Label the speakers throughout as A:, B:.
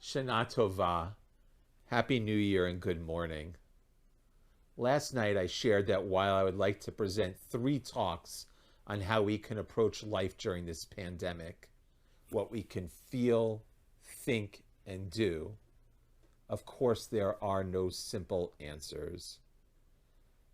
A: Shana Tova, Happy New Year and good morning. Last night I shared that while I would like to present 3 talks on how we can approach life during this pandemic, what we can feel, think, and do, of course there are no simple answers.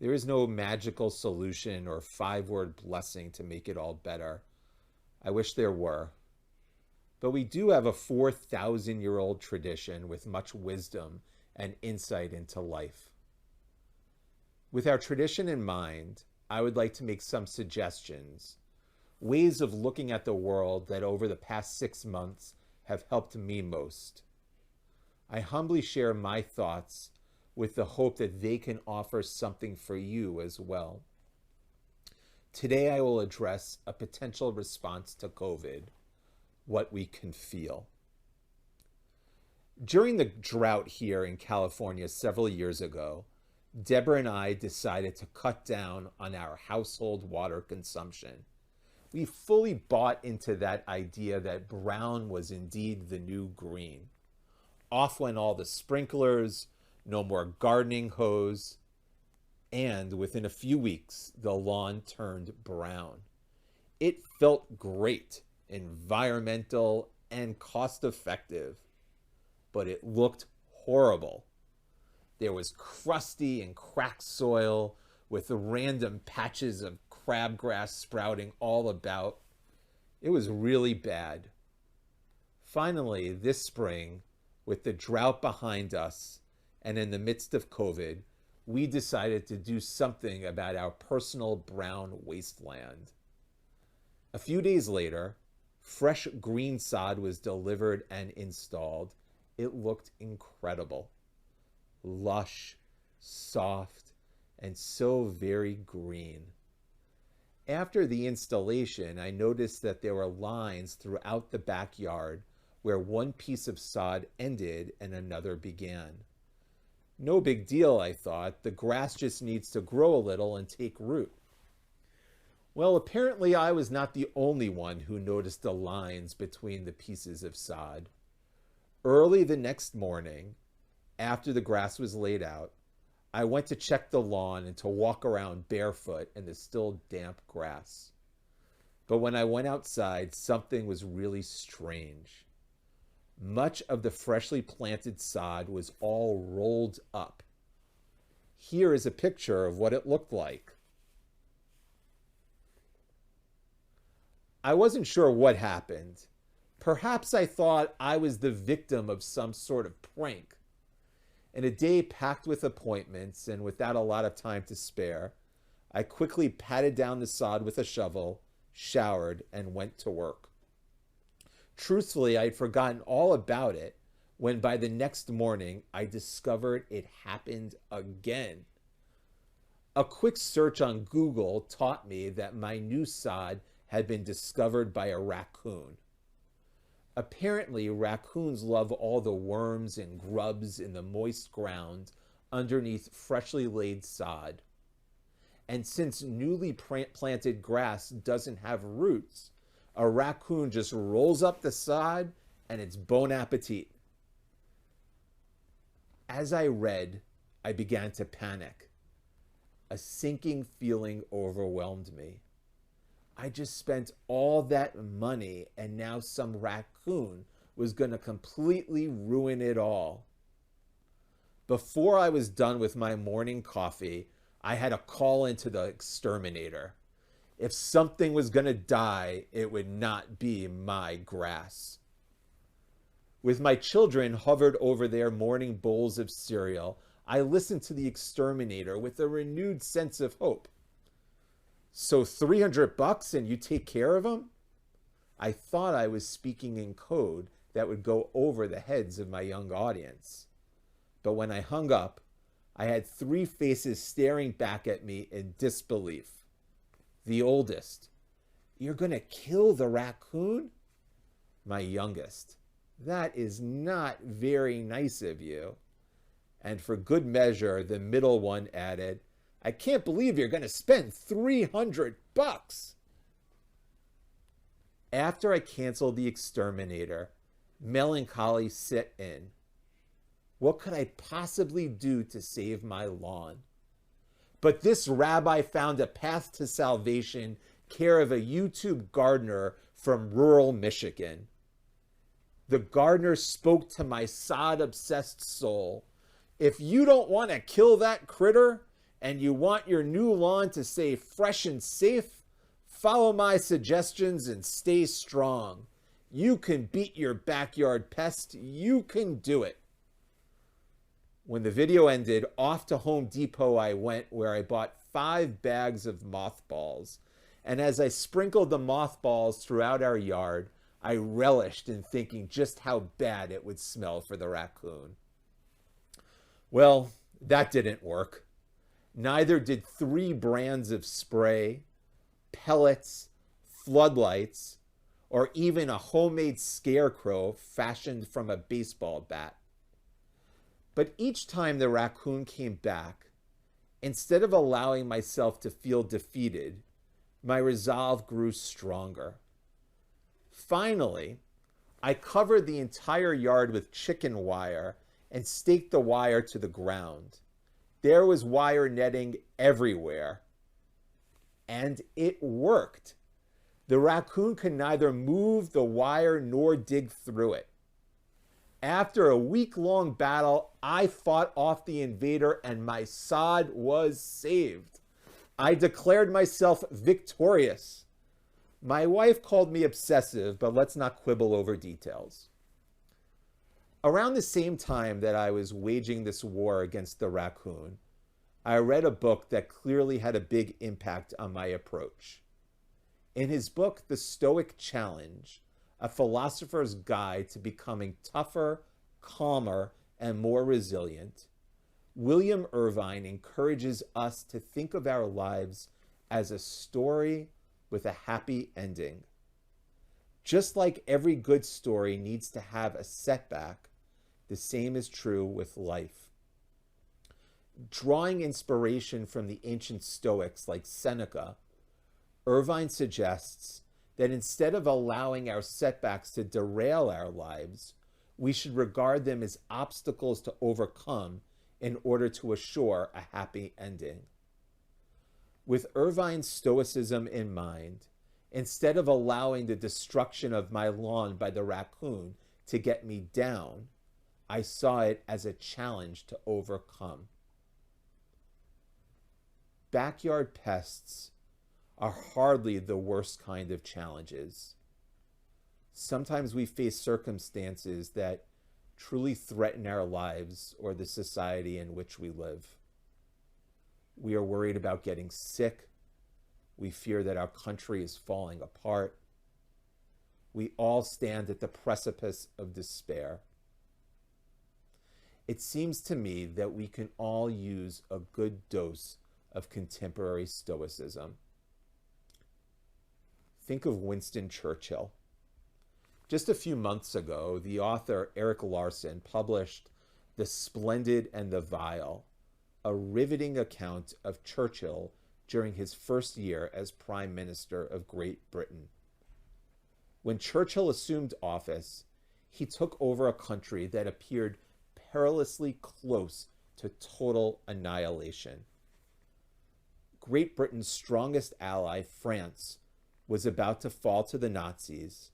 A: There is no magical solution or 5-word blessing to make it all better. I wish there were. But we do have a 4,000-year-old tradition with much wisdom and insight into life. With our tradition in mind, I would like to make some suggestions, ways of looking at the world that over the past 6 months have helped me most. I humbly share my thoughts with the hope that they can offer something for you as well. Today I will address a potential response to COVID, what we can feel. During the drought here in California several years ago, Deborah and I decided to cut down on our household water consumption. We fully bought into that idea that brown was indeed the new green. Off went all the sprinklers, no more gardening hose, and within a few weeks, the lawn turned brown. It felt great, environmental, and cost-effective, but it looked horrible. There was crusty and cracked soil with random patches of crabgrass sprouting all about. It was really bad. Finally, this spring, with the drought behind us and in the midst of COVID, we decided to do something about our personal brown wasteland. A few days later, fresh green sod was delivered and installed. It looked incredible. Lush, soft, and so very green. After the installation, I noticed that there were lines throughout the backyard where one piece of sod ended and another began. No big deal, I thought. The grass just needs to grow a little and take root. Well, apparently I was not the only one who noticed the lines between the pieces of sod. Early the next morning, after the grass was laid out, I went to check the lawn and to walk around barefoot in the still damp grass. But when I went outside, something was really strange. Much of the freshly planted sod was all rolled up. Here is a picture of what it looked like. I wasn't sure what happened. Perhaps I thought I was the victim of some sort of prank. In a day packed with appointments and without a lot of time to spare, I quickly patted down the sod with a shovel, showered, and went to work. Truthfully, I had forgotten all about it when by the next morning I discovered it happened again. A quick search on Google taught me that my new sod had been discovered by a raccoon. Apparently, raccoons love all the worms and grubs in the moist ground underneath freshly laid sod. And since newly planted grass doesn't have roots, a raccoon just rolls up the sod and it's bon appetit. As I read, I began to panic. A sinking feeling overwhelmed me. I just spent all that money and now some raccoon was going to completely ruin it all. Before I was done with my morning coffee, I had a call into the exterminator. If something was going to die, it would not be my grass. With my children hovered over their morning bowls of cereal, I listened to the exterminator with a renewed sense of hope. So $300 and you take care of them? I thought I was speaking in code that would go over the heads of my young audience. But when I hung up, I had 3 faces staring back at me in disbelief. The oldest, "You're going to kill the raccoon?" My youngest, "That is not very nice of you." And for good measure, the middle one added, "I can't believe you're going to spend $300. After I canceled the exterminator, Melancholy set in. What could I possibly do to save my lawn? But this rabbi found a path to salvation, care of a YouTube gardener from rural Michigan. The gardener spoke to my sod-obsessed soul. If you don't want to kill that critter and you want your new lawn to stay fresh and safe, follow my suggestions and stay strong. You can beat your backyard pest. You can do it. When the video ended, off to Home Depot I went, where I bought 5 bags of mothballs. And as I sprinkled the mothballs throughout our yard, I relished in thinking just how bad it would smell for the raccoon. Well, that didn't work. Neither did 3 brands of spray, pellets, floodlights, or even a homemade scarecrow fashioned from a baseball bat. But each time the raccoon came back, instead of allowing myself to feel defeated, my resolve grew stronger. Finally, I covered the entire yard with chicken wire and staked the wire to the ground. There was wire netting everywhere. And it worked. The raccoon could neither move the wire nor dig through it. After a week-long battle, I fought off the invader and my sod was saved. I declared myself victorious. My wife called me obsessive, but let's not quibble over details. Around the same time that I was waging this war against the raccoon, I read a book that clearly had a big impact on my approach. In his book, The Stoic Challenge, A Philosopher's Guide to Becoming Tougher, Calmer, and More Resilient, William Irvine encourages us to think of our lives as a story with a happy ending. Just like every good story needs to have a setback, the same is true with life. Drawing inspiration from the ancient Stoics like Seneca, Irvine suggests that instead of allowing our setbacks to derail our lives, we should regard them as obstacles to overcome in order to assure a happy ending. With Irvine's Stoicism in mind, instead of allowing the destruction of my lawn by the raccoon to get me down, I saw it as a challenge to overcome. Backyard pests are hardly the worst kind of challenges. Sometimes we face circumstances that truly threaten our lives or the society in which we live. We are worried about getting sick. We fear that our country is falling apart. We all stand at the precipice of despair. It seems to me that we can all use a good dose of contemporary Stoicism. Think of Winston Churchill. Just a few months ago, the author Erik Larson published The Splendid and the Vile, a riveting account of Churchill during his first year as Prime Minister of Great Britain. When Churchill assumed office, he took over a country that appeared perilously close to total annihilation. Great Britain's strongest ally, France, was about to fall to the Nazis.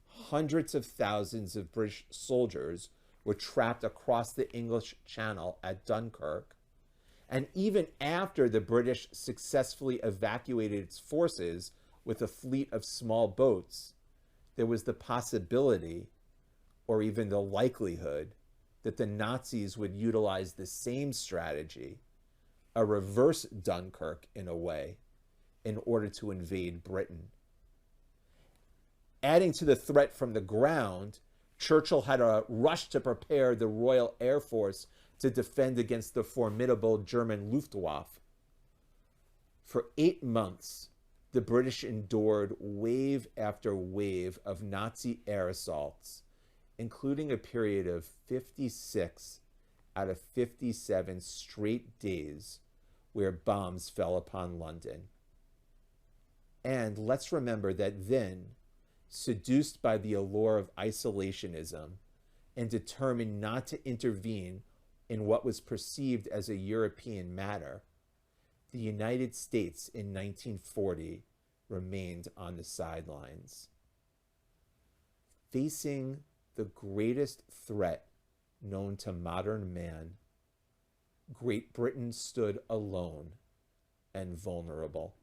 A: Hundreds of thousands of British soldiers were trapped across the English Channel at Dunkirk. And even after the British successfully evacuated its forces with a fleet of small boats, there was the possibility, or even the likelihood, that the Nazis would utilize the same strategy, a reverse Dunkirk in a way, in order to invade Britain. Adding to the threat from the ground, Churchill had a rush to prepare the Royal Air Force to defend against the formidable German Luftwaffe. For 8 months, the British endured wave after wave of Nazi air assaults, including a period of 56 out of 57 straight days where bombs fell upon London. And let's remember that then, seduced by the allure of isolationism and determined not to intervene in what was perceived as a European matter, the United States in 1940 remained on the sidelines. Facing the greatest threat known to modern man, Great Britain stood alone and vulnerable.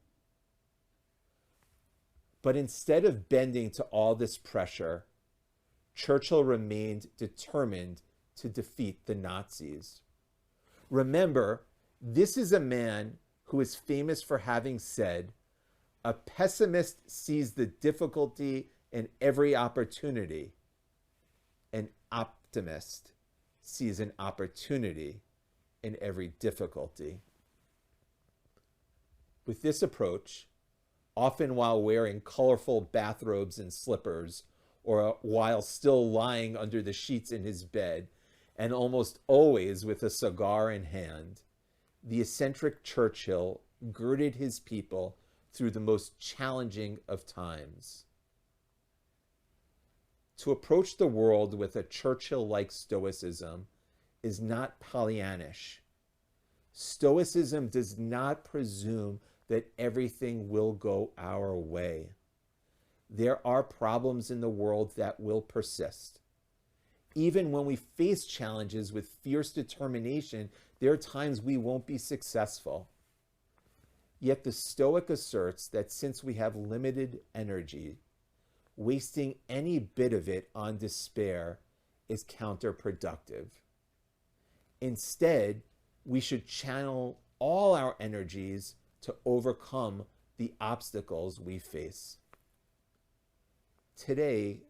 A: But instead of bending to all this pressure, Churchill remained determined to defeat the Nazis. Remember, this is a man who is famous for having said, "A pessimist sees the difficulty in every opportunity. An optimist sees an opportunity in every difficulty." With this approach, often while wearing colorful bathrobes and slippers, or while still lying under the sheets in his bed, and almost always with a cigar in hand, the eccentric Churchill girded his people through the most challenging of times. To approach the world with a Churchill-like stoicism is not Pollyannish. Stoicism does not presume that everything will go our way. There are problems in the world that will persist. Even when we face challenges with fierce determination, there are times we won't be successful. Yet the Stoic asserts that since we have limited energy, wasting any bit of it on despair is counterproductive. Instead, we should channel all our energies to overcome the obstacles we face. Today,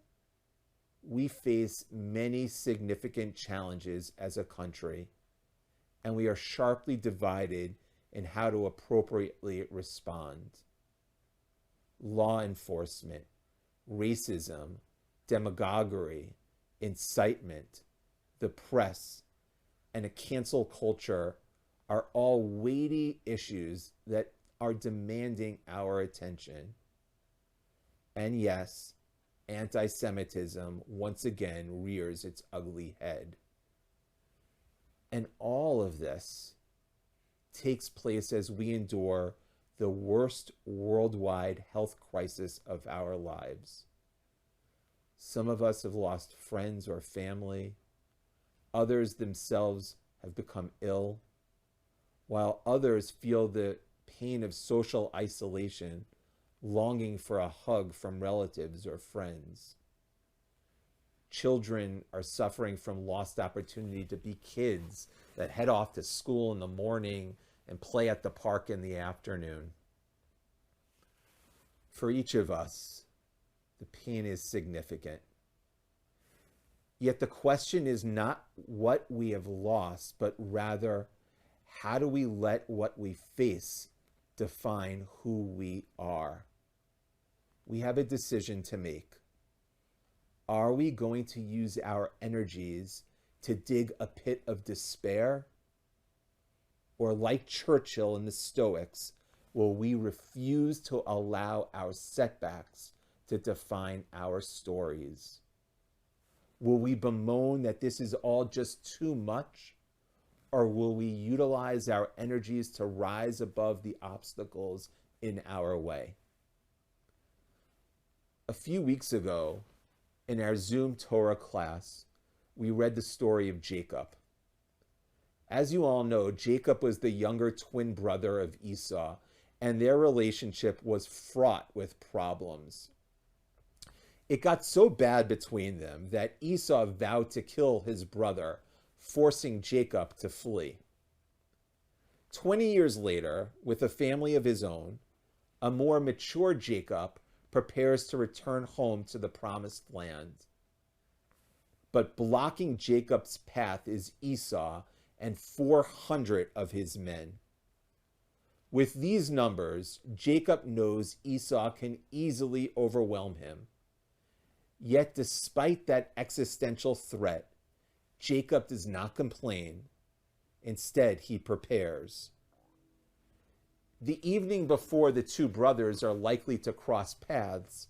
A: we face many significant challenges as a country, and we are sharply divided in how to appropriately respond. Law enforcement, racism, demagoguery, incitement, the press, and a cancel culture are all weighty issues that are demanding our attention. And yes, anti-Semitism once again rears its ugly head. And all of this takes place as we endure the worst worldwide health crisis of our lives. Some of us have lost friends or family. Others themselves have become ill, while others feel the pain of social isolation, longing for a hug from relatives or friends. Children are suffering from lost opportunity to be kids that head off to school in the morning and play at the park in the afternoon. For each of us, the pain is significant. Yet the question is not what we have lost, but rather, how do we let what we face define who we are? We have a decision to make. Are we going to use our energies to dig a pit of despair? Or like Churchill and the Stoics, will we refuse to allow our setbacks to define our stories? Will we bemoan that this is all just too much? Or will we utilize our energies to rise above the obstacles in our way? A few weeks ago, in our Zoom Torah class, we read the story of Jacob. As you all know, Jacob was the younger twin brother of Esau, and their relationship was fraught with problems. It got so bad between them that Esau vowed to kill his brother, forcing Jacob to flee. 20 years later, with a family of his own, a more mature Jacob prepares to return home to the promised land. But blocking Jacob's path is Esau and 400 of his men. With these numbers, Jacob knows Esau can easily overwhelm him. Yet despite that existential threat, Jacob does not complain. Instead, he prepares. The evening before the two brothers are likely to cross paths,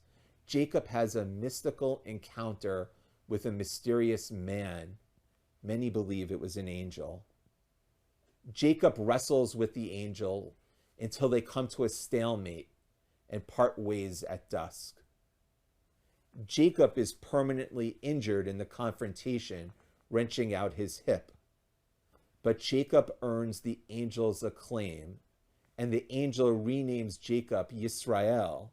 A: Jacob has a mystical encounter with a mysterious man. Many believe it was an angel. Jacob wrestles with the angel until they come to a stalemate and part ways at dusk. Jacob is permanently injured in the confrontation, wrenching out his hip. But Jacob earns the angel's acclaim, and the angel renames Jacob Yisrael,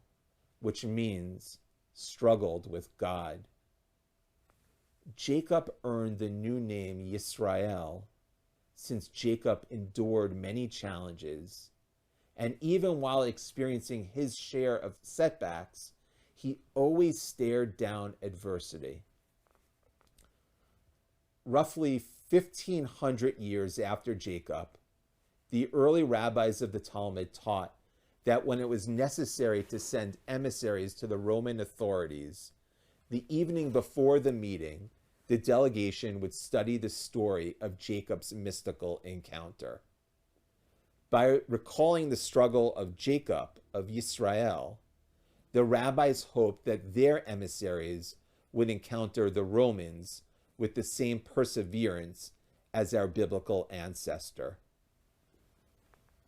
A: which means struggled with God. Jacob earned the new name Yisrael since Jacob endured many challenges, and even while experiencing his share of setbacks, he always stared down adversity. Roughly 1,500 years after Jacob, the early rabbis of the Talmud taught that when it was necessary to send emissaries to the Roman authorities, the evening before the meeting, the delegation would study the story of Jacob's mystical encounter. By recalling the struggle of Jacob, of Yisrael, the rabbis hoped that their emissaries would encounter the Romans with the same perseverance as our biblical ancestor.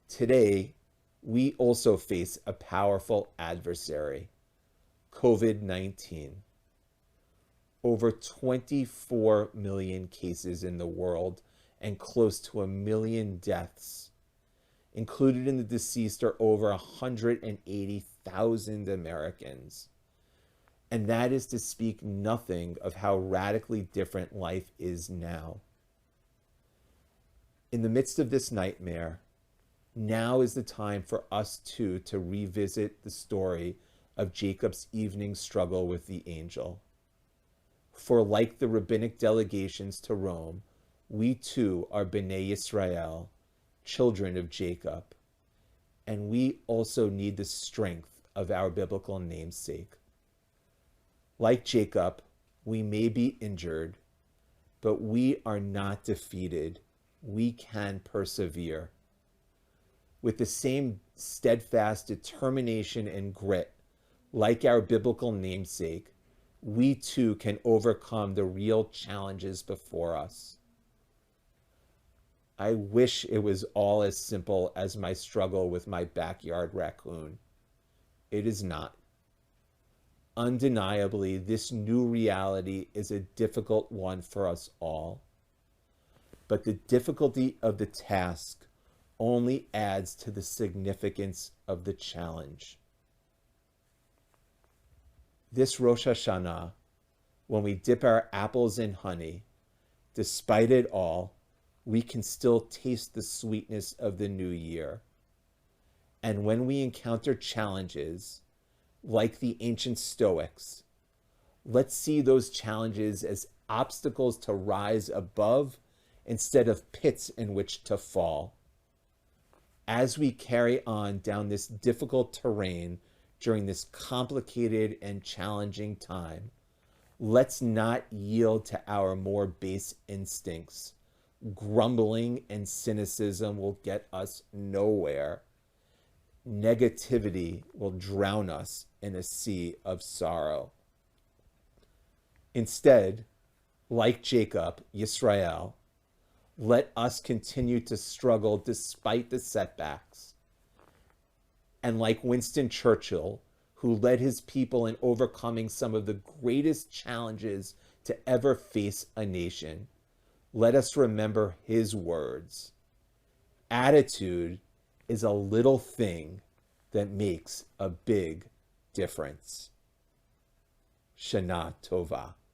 A: Today, we also face a powerful adversary, COVID-19. Over 24 million cases in the world and close to 1 million deaths. Included in the deceased are over 180,000 Americans. And that is to speak nothing of how radically different life is now. In the midst of this nightmare, now is the time for us too to revisit the story of Jacob's evening struggle with the angel. For like the rabbinic delegations to Rome, we too are Bnei Yisrael, children of Jacob, and we also need the strength of our biblical namesake. Like Jacob, we may be injured, but we are not defeated. We can persevere. With the same steadfast determination and grit, like our biblical namesake, we too can overcome the real challenges before us. I wish it was all as simple as my struggle with my backyard raccoon. It is not. Undeniably, this new reality is a difficult one for us all. But the difficulty of the task only adds to the significance of the challenge. This Rosh HaShanah, when we dip our apples in honey, despite it all, we can still taste the sweetness of the new year. And when we encounter challenges, like the ancient Stoics, let's see those challenges as obstacles to rise above instead of pits in which to fall. As we carry on down this difficult terrain during this complicated and challenging time, let's not yield to our more base instincts. Grumbling and cynicism will get us nowhere. Negativity will drown us in a sea of sorrow. Instead, like Jacob, Yisrael, let us continue to struggle despite the setbacks. And like Winston Churchill, who led his people in overcoming some of the greatest challenges to ever face a nation, let us remember his words. Attitude is a little thing that makes a big difference. Shana Tova.